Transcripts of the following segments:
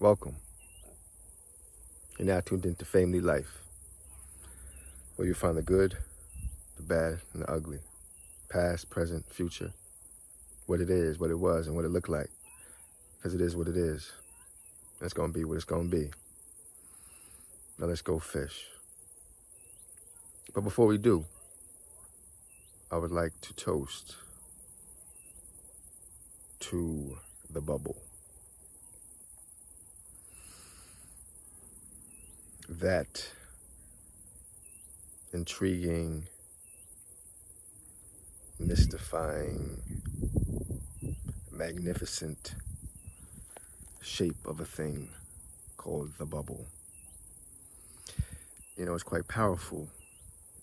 Welcome. You're now tuned into Fame Leigh Life, where you find the good, the bad, and the ugly. Past, present, future. What it is, what it was, and what it looked like. Because it is what it is. And it's going to be what it's going to be. Now let's go fish. But before we do, I would like to toast to the bubble. That intriguing, mystifying, magnificent shape of a thing called the bubble. You know, it's quite powerful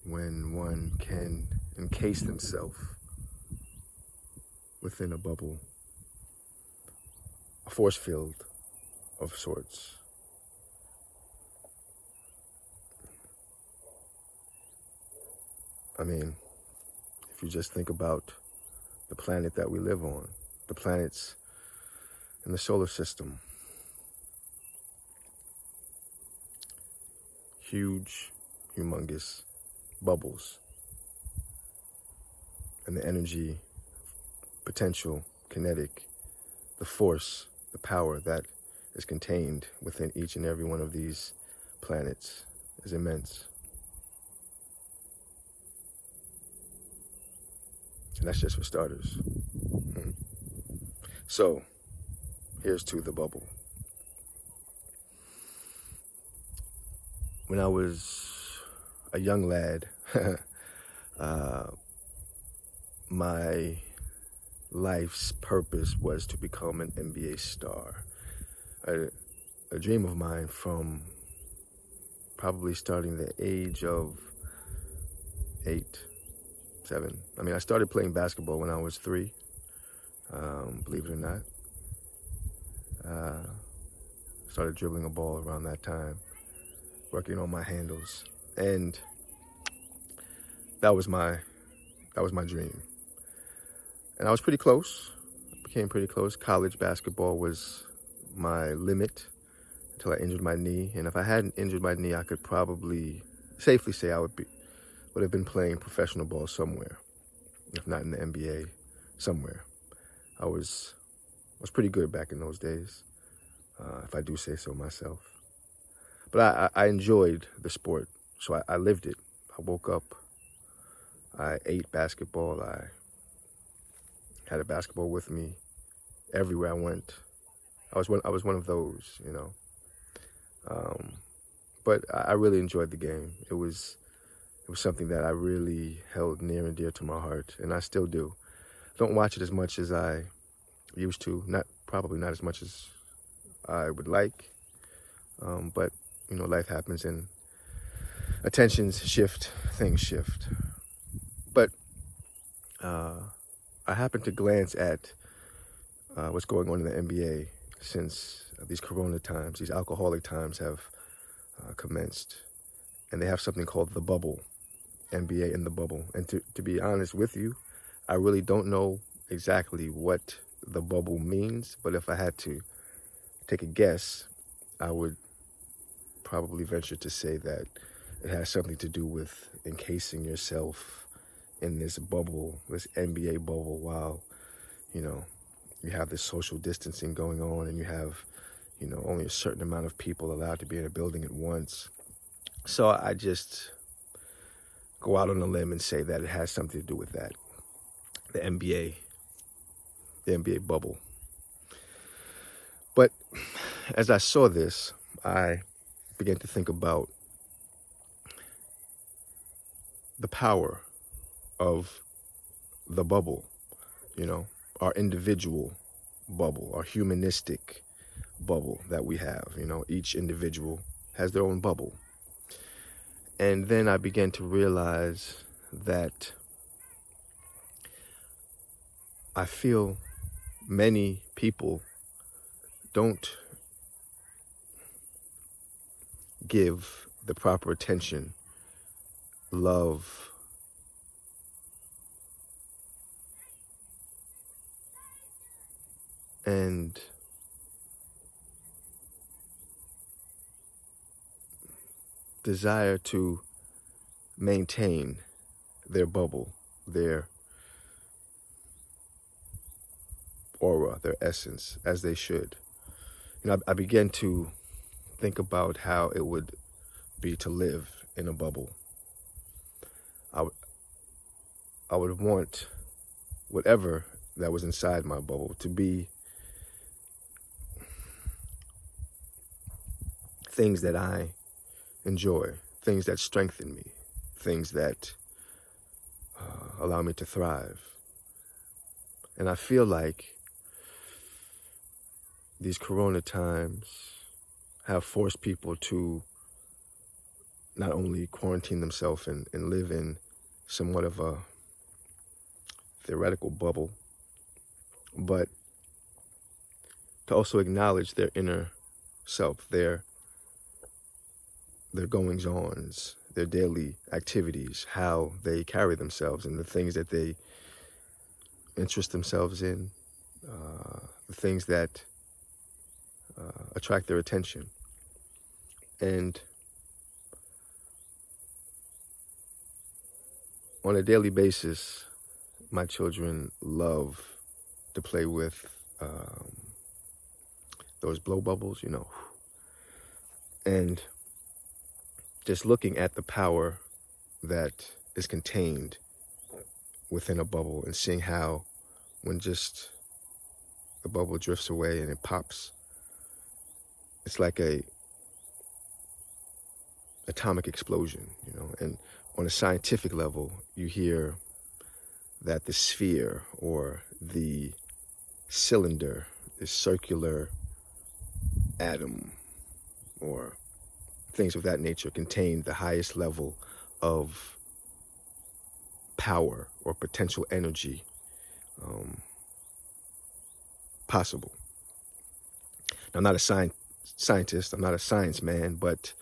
when one can encase themselves within a bubble, a force field of sorts. I mean, if you just think about the planet that we live on, the planets in the solar system, huge, humongous bubbles, and the energy, potential, kinetic, the force, the power that is contained within each and every one of these planets is immense. And that's just for starters. So, here's to the bubble. When I was a young lad, my life's purpose was to become an NBA star. A dream of mine from probably starting the age of 8, 7. I mean, I started playing basketball when I was 3, believe it or not. Started dribbling a ball around that time, working on my handles, and that was my dream. And I was pretty close, became pretty close. College basketball was my limit until I injured my knee. And if I hadn't injured my knee, I could probably safely say I would have been playing professional ball somewhere, if not in the NBA, somewhere. I was pretty good back in those days, if I do say so myself. But I enjoyed the sport, so I lived it. I woke up, I ate basketball, I had a basketball with me everywhere I went. I was one of those, you know. But I really enjoyed the game. It was something that I really held near and dear to my heart, and I still do. Don't watch it as much as I used to. Probably not as much as I would like. But you know, life happens and attentions shift, things shift. But I happened to glance at what's going on in the NBA since these corona times, these alcoholic times have commenced. And they have something called the bubble, NBA in the bubble. And to be honest with you, I really don't know exactly what the bubble means. But if I had to take a guess, I would probably venture to say that it has something to do with encasing yourself in this bubble, this NBA bubble, while, you know, you have this social distancing going on and you have, you know, only a certain amount of people allowed to be in a building at once. So I just go out on a limb and say that it has something to do with that. The NBA bubble. But as I saw this, I began to think about the power of the bubble, you know, our individual bubble, our humanistic bubble that we have. You know, each individual has their own bubble. And then I began to realize that I feel many people don't give the proper attention, love, and desire to maintain their bubble, their aura, their essence, as they should. I began to think about how it would be to live in a bubble. I would want whatever that was inside my bubble to be things that I enjoy, things that strengthen me, things that allow me to thrive. And I feel like these corona times have forced people to not only quarantine themselves and live in somewhat of a theoretical bubble, but to also acknowledge their inner self, their goings-ons, their daily activities, how they carry themselves, and the things that they interest themselves in, the things that attract their attention. And on a daily basis, my children love to play with those blow bubbles, and just looking at the power that is contained within a bubble and seeing how when just the bubble drifts away and it pops, it's like a atomic explosion, and on a scientific level, you hear that the sphere or the cylinder, the circular atom or things of that nature contain the highest level of power or potential energy possible. Now, I'm not a scientist, I'm not a science man, but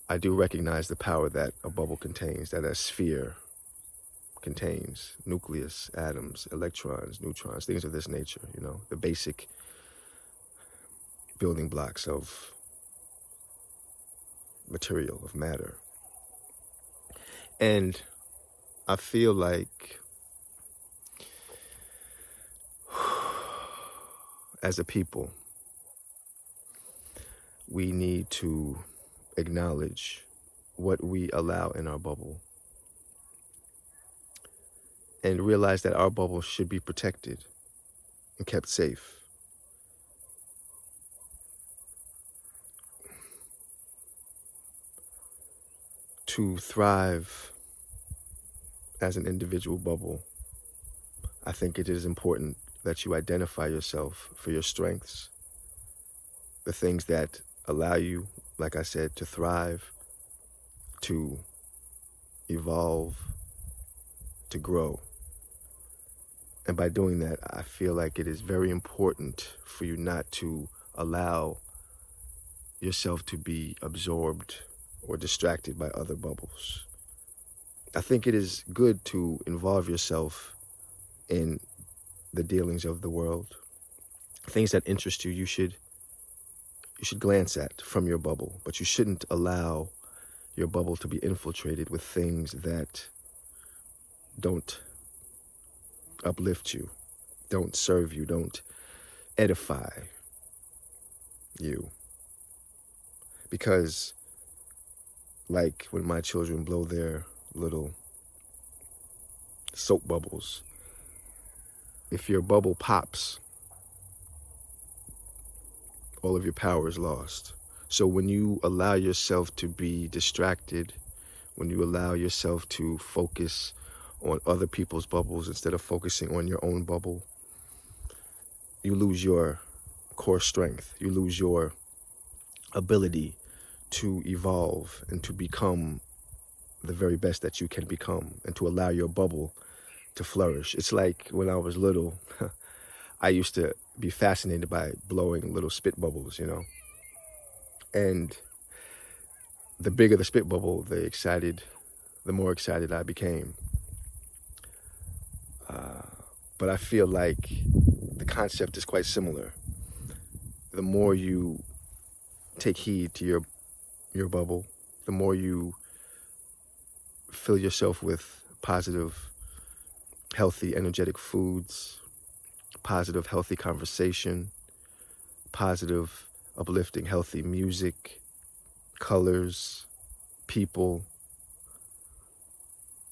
I do recognize the power that a bubble contains, that a sphere contains: nucleus, atoms, electrons, neutrons, things of this nature, the basic building blocks of material, of matter. And I feel like as a people, we need to acknowledge what we allow in our bubble and realize that our bubble should be protected and kept safe. To thrive as an individual bubble, I think it is important that you identify yourself for your strengths, the things that allow you, like I said, to thrive, to evolve, to grow. And by doing that, I feel like it is very important for you not to allow yourself to be absorbed or distracted by other bubbles. I think it is good to involve yourself in the dealings of the world. Things that interest you, you should glance at from your bubble, but you shouldn't allow your bubble to be infiltrated with things that don't uplift you, don't serve you, don't edify you. Because like when my children blow their little soap bubbles, if your bubble pops, all of your power is lost. So when you allow yourself to be distracted, when you allow yourself to focus on other people's bubbles instead of focusing on your own bubble, you lose your core strength. You lose your ability to evolve and to become the very best that you can become and to allow your bubble to flourish. It's like when I was little, I used to be fascinated by blowing little spit bubbles, and the bigger the spit bubble, the more excited I became. But I feel like the concept is quite similar. The more you take heed to your bubble, the the more you fill yourself with positive, healthy, energetic foods, positive, healthy conversation, positive, uplifting, healthy music, colors, people,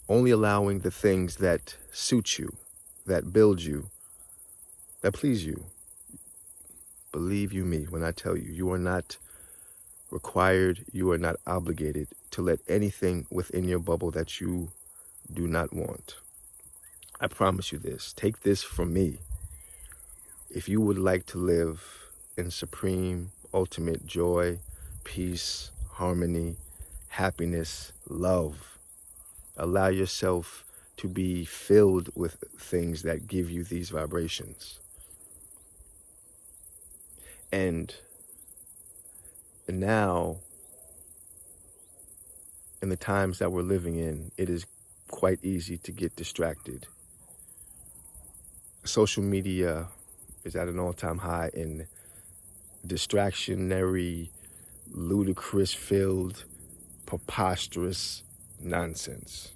only allowing the things that suit you, that build you, that please you. Believe you me when I tell you, you are not required, you are not obligated to let anything within your bubble that you do not want. I promise you this. Take this from me. If you would like to live in supreme, ultimate joy, peace, harmony, happiness, love, allow yourself to be filled with things that give you these vibrations. And now, in the times that we're living in, it is quite easy to get distracted. Social media is at an all-time high in distractionary, ludicrous-filled, preposterous nonsense.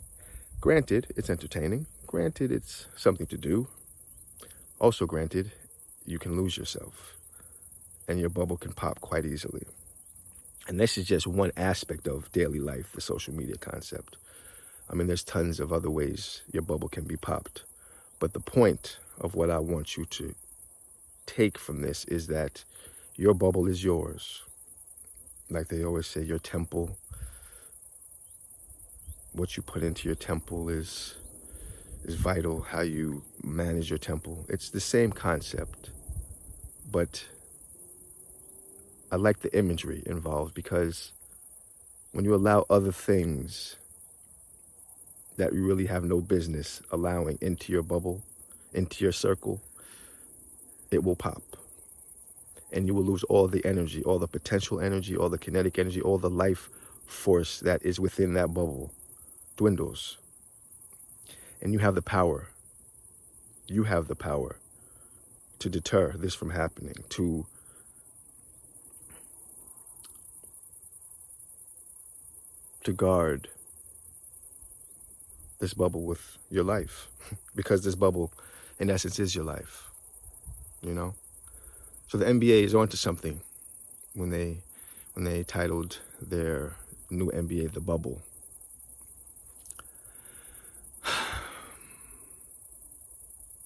Granted, it's entertaining. Granted, it's something to do. Also granted, you can lose yourself and your bubble can pop quite easily. And this is just one aspect of daily life, the social media concept. I mean, there's tons of other ways your bubble can be popped. But the point of what I want you to take from this is that your bubble is yours. Like they always say, your temple, what you put into your temple is vital, how you manage your temple. It's the same concept, but I like the imagery involved, because when you allow other things that you really have no business allowing into your bubble, into your circle, it will pop. And you will lose all the energy, all the potential energy, all the kinetic energy, all the life force that is within that bubble dwindles. And you have the power. You have the power to deter this from happening, to guard this bubble with your life, because this bubble, in essence, is your life, you know? So the NBA is onto something when they titled their new NBA The Bubble.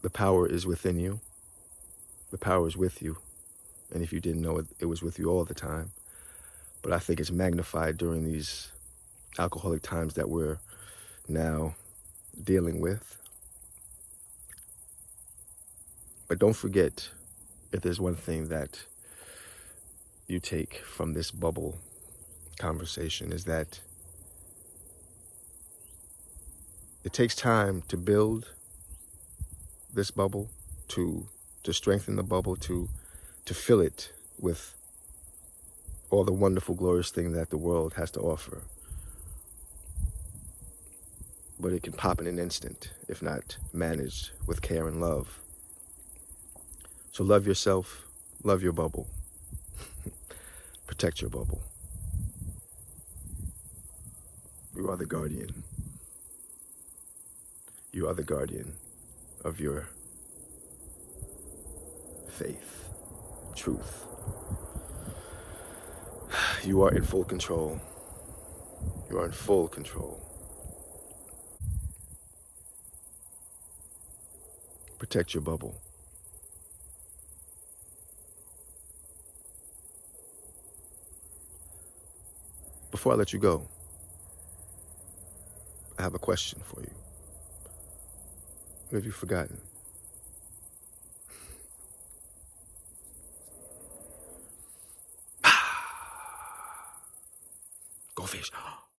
The power is within you. The power is with you. And if you didn't know it, it was with you all the time. But I think it's magnified during these alcoholic times that we're now dealing with. But don't forget, if there's one thing that you take from this bubble conversation, is that it takes time to build this bubble, to strengthen the bubble, to fill it with all the wonderful, glorious things that the world has to offer. But it can pop in an instant if not managed with care and love. So love yourself, love your bubble, protect your bubble. You are the guardian. You are the guardian of your faith, truth. You are in full control. You are in full control. Protect your bubble. Before I let you go, I have a question for you. What have you forgotten?